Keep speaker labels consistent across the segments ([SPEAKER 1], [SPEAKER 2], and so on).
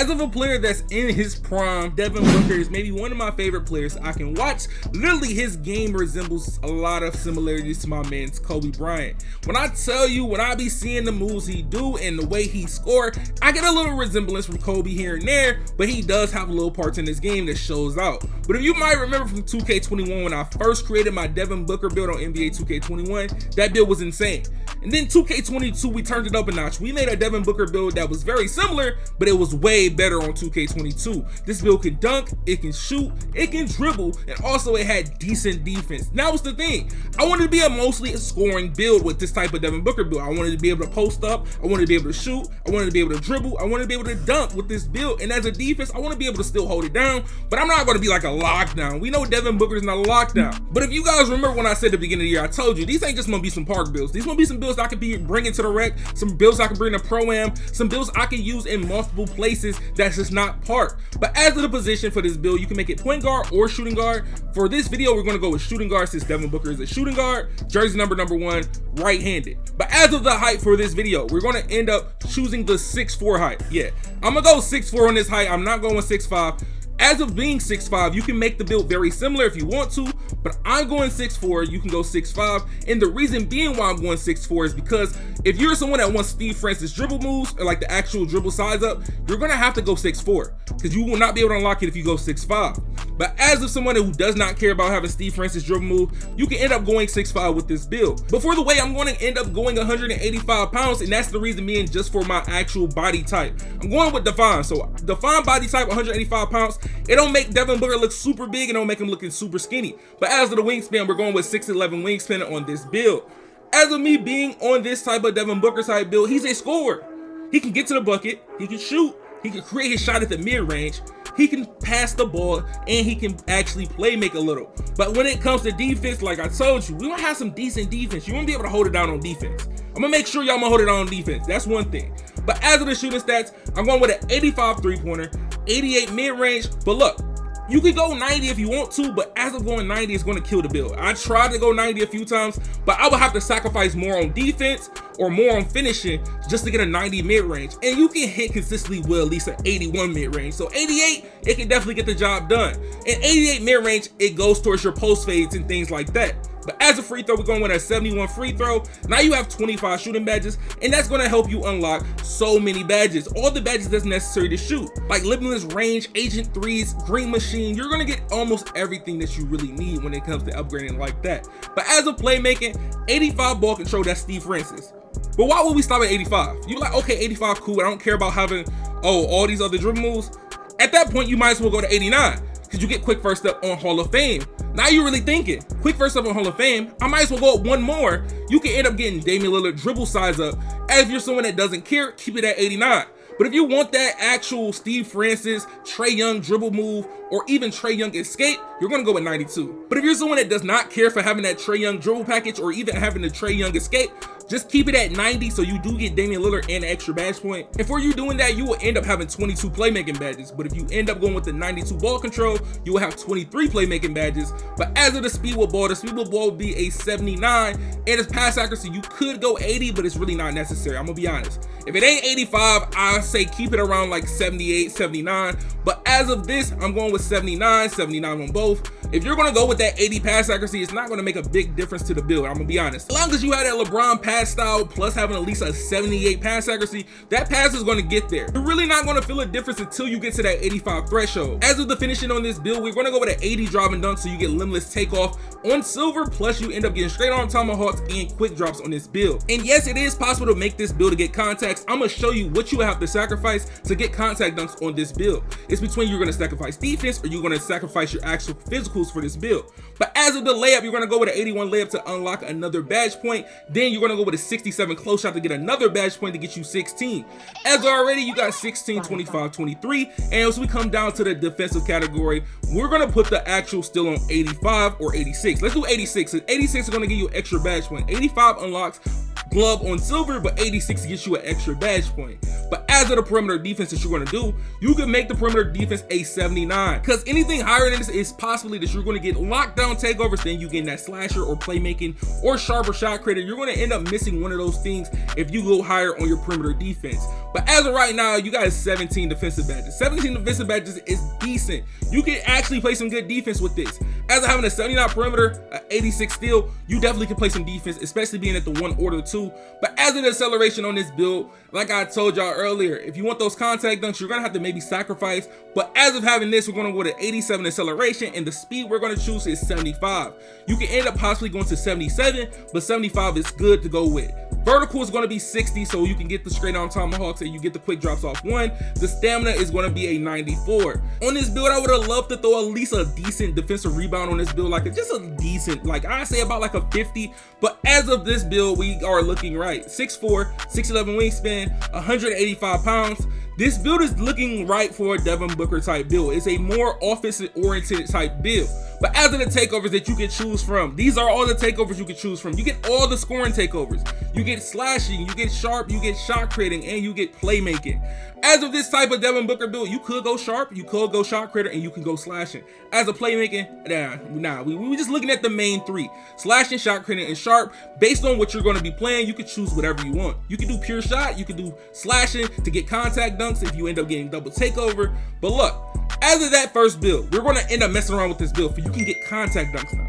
[SPEAKER 1] As of a player that's in his prime, Devin Booker is maybe one of my favorite players I can watch. Literally, his game resembles a lot of similarities to my man's Kobe Bryant. When I tell you, when I be seeing the moves he do and the way he score, I get a little resemblance from Kobe here and there, but he does have little parts in this game that shows out. But if you might remember from 2K21, when I first created my Devin Booker build on NBA 2K21, that build was insane. And then 2K22, we turned it up a notch. We made a Devin Booker build that was very similar, but it was way better on 2K22. This build can dunk, it can shoot, it can dribble, and also it had decent defense. Now what's the thing? I wanted to be a mostly scoring build with this type of Devin Booker build. I wanted to be able to post up, I wanted to be able to shoot, I wanted to be able to dribble, I wanted to be able to dunk with this build. And as a defense, I want to be able to still hold it down, but I'm not going to be like a lockdown. We know Devin Booker is not a lockdown. But if you guys remember when I said at the beginning of the year, I told you, these ain't just going to be some park builds. These going to be some builds I could be bringing to the rec, some builds I can bring to Pro-Am, some builds I can use in multiple places that's just not park. But as of the position for this build, you can make it point guard or shooting guard. For this video, we're going to go with shooting guard since Devin Booker is a shooting guard, jersey number 1, right-handed. But as of the height for this video, we're going to end up choosing the 6'4" height. Yeah, I'm going to go 6'4" on this height. I'm not going 6'5". As of being 6'5", you can make the build very similar if you want to, but I'm going 6'4", you can go 6'5", and the reason being why I'm going 6'4" is because if you're someone that wants Steve Francis dribble moves, or like the actual dribble size up, you're gonna have to go 6'4", because you will not be able to unlock it if you go 6'5". But as of someone who does not care about having Steve Francis dribble move, you can end up going 6'5" with this build. But for the way, I'm going to end up going 185 pounds, and that's the reason being just for my actual body type. I'm going with Devin, so Devin body type, 185 pounds. It don't make Devin Booker look super big, and don't make him looking super skinny. But as of the wingspan, we're going with 6'11" wingspan on this build. As of me being on this type of Devin Booker type build, he's a scorer. He can get to the bucket, he can shoot, he can create his shot at the mid-range, he can pass the ball, and he can actually play make a little. But when it comes to defense, like I told you, we want to have some decent defense. You want to be able to hold it down on defense. I'm gonna make sure y'all gonna hold it down on defense. That's one thing. But as of the shooting stats, I'm going with an 85 three-pointer, 88 mid-range. But look, you can go 90 if you want to, but as of going 90, it's going to kill the build. I tried to go 90 a few times, but I would have to sacrifice more on defense or more on finishing just to get a 90 mid-range. And you can hit consistently with at least an 81 mid-range. So 88, it can definitely get the job done. And 88 mid-range, it goes towards your post fades and things like that. But as a free throw, we're going with a 71 free throw. Now you have 25 shooting badges, and that's going to help you unlock so many badges. All the badges that's necessary to shoot, like limitless range, agent threes, green machine. You're going to get almost everything that you really need when it comes to upgrading like that. But as a playmaking, 85 ball control, that's Steve Francis. But why would we stop at 85? You're like, okay, 85, cool. I don't care about having, all these other dribble moves. At that point, you might as well go to 89. Because you get quick first step on Hall of Fame. Now you're really thinking, quick first step on Hall of Fame, I might as well go up one more. You can end up getting Damian Lillard dribble size up. As if you're someone that doesn't care, keep it at 89. But if you want that actual Steve Francis, Trae Young dribble move, or even Trae Young escape, you're gonna go with 92. But if you're someone that does not care for having that Trae Young dribble package, or even having the Trae Young escape, just keep it at 90 so you do get Damian Lillard and an extra badge point. And for you doing that, you will end up having 22 playmaking badges. But if you end up going with the 92 ball control, you will have 23 playmaking badges. But as of the speed with ball, the speed with ball will be a 79. And its pass accuracy, you could go 80, but it's really not necessary. I'm gonna be honest. If it ain't 85, I say keep it around like 78, 79. But as of this, I'm going with 79 on both. If you're gonna go with that 80 pass accuracy, it's not gonna make a big difference to the build. I'm gonna be honest. As long as you have that LeBron pass style plus having at least a 78 pass accuracy, that pass is gonna get there. You're really not gonna feel a difference until you get to that 85 threshold. As of the finishing on this build, we're gonna go with an 80 drop and dunk so you get limitless takeoff on silver, plus you end up getting straight on tomahawks and quick drops on this build. And yes, it is possible to make this build to get contacts. I'm gonna show you what you have to sacrifice to get contact dunks on this build. It's between you're gonna sacrifice defense or you're gonna sacrifice your actual physicals for this build. But as of the layup, you're gonna go with an 81 layup to unlock another badge point. Then you're gonna go with a 67 close shot to get another badge point to get you 16. As already, you got 16, 25, 23. And as we come down to the defensive category, we're gonna put the actual still on 85 or 86. Let's do 86. 86 is gonna give you an extra badge point. 85 unlocks glove on silver, but 86 gets you an extra badge point. But as of the perimeter defense that you're going to do, you can make the perimeter defense a 79, because anything higher than this is possibly that you're going to get lockdown takeovers, then you get that slasher or playmaking or sharper shot creator. You're going to end up missing one of those things if you go higher on your perimeter defense. But as of right now, you got 17 defensive badges. 17 defensive badges is decent. You can actually play some good defense with this. As of having a 79 perimeter, 86 steal, you definitely can play some defense, especially being at the 1 order 2. But as of the acceleration on this build, like I told y'all earlier, if you want those contact dunks, you're gonna have to maybe sacrifice. But as of having this, we're gonna go to 87 acceleration, and the speed we're gonna choose is 75. You can end up possibly going to 77, but 75 is good to go with. Vertical is going to be 60, so you can get the straight on tomahawks and you get the quick drops off 1. The stamina is going to be a 94. On this build, I would have loved to throw at least a decent defensive rebound on this build, like just a decent, like I say about like a 50. But as of this build, we are looking right. 6'4", 6'11" wingspan, 185 pounds. This build is looking right for a Devin Booker type build. It's a more offensive oriented type build. But as of the takeovers that you can choose from, these are all the takeovers you can choose from. You get all the scoring takeovers. You get slashing, you get sharp, you get shot creating, and you get playmaking. As of this type of Devin Booker build, you could go sharp, you could go shot creator, and you can go slashing. As a playmaking, nah, we were just looking at the main 3. Slashing, shot creating, and sharp. Based on what you're going to be playing, you can choose whatever you want. You can do pure shot, you can do slashing to get contact dunks if you end up getting double takeover. But look, as of that first build, we're going to end up messing around with this build for you can get contact dunks now.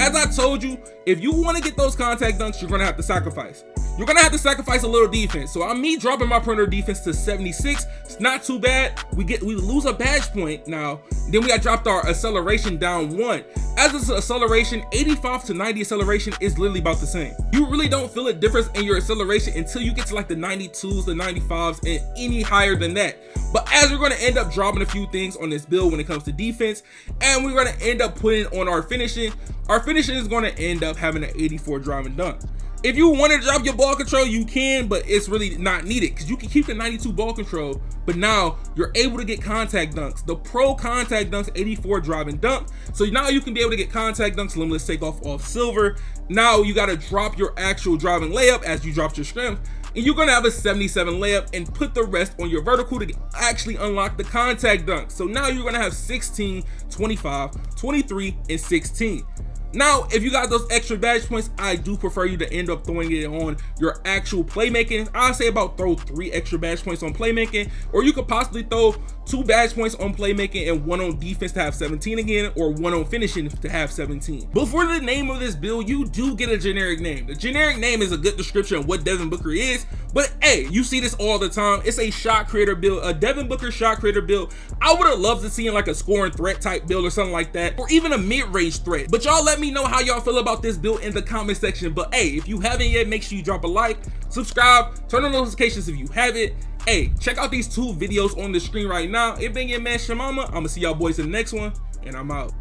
[SPEAKER 1] As I told you, if you want to get those contact dunks, you're going to have to sacrifice. You're going to have to sacrifice a little defense. So I'm me dropping my perimeter defense to 76. It's not too bad. We lose a badge point now. Then we got dropped our acceleration down 1. As this acceleration, 85 to 90 acceleration is literally about the same. You really don't feel a difference in your acceleration until you get to like the 92s, the 95s, and any higher than that. But as we're going to end up dropping a few things on this build when it comes to defense, and we're going to end up putting on our finishing is going to end up having an 84 drive and dunk. If you want to drop your ball control, you can, but it's really not needed because you can keep the 92 ball control, but now you're able to get contact dunks. The pro contact dunks, 84 drive and dunk. So now you can be able to get contact dunks, limitless takeoff off silver. Now you got to drop your actual driving layup as you dropped your strength, and you're going to have a 77 layup and put the rest on your vertical to actually unlock the contact dunk. So now you're going to have 16, 25, 23, and 16. Now, if you got those extra badge points, I do prefer you to end up throwing it on your actual playmaking. I'd say about throw 3 extra badge points on playmaking, or you could possibly throw 2 badge points on playmaking and 1 on defense to have 17 again, or 1 on finishing to have 17. But for the name of this build, you do get a generic name. The generic name is a good description of what Devin Booker is, but hey, you see this all the time. It's a shot creator build, a Devin Booker shot creator build. I would have loved to see like a scoring threat type build or something like that, or even a mid-range threat. But y'all let me know how y'all feel about this build in the comment section. But hey, if you haven't yet, make sure you drop a like, subscribe, turn on notifications if you have it. Hey, check out these 2 videos on the screen right now. It been your man ChaMoma. I'm gonna see y'all boys in the next one, and I'm out.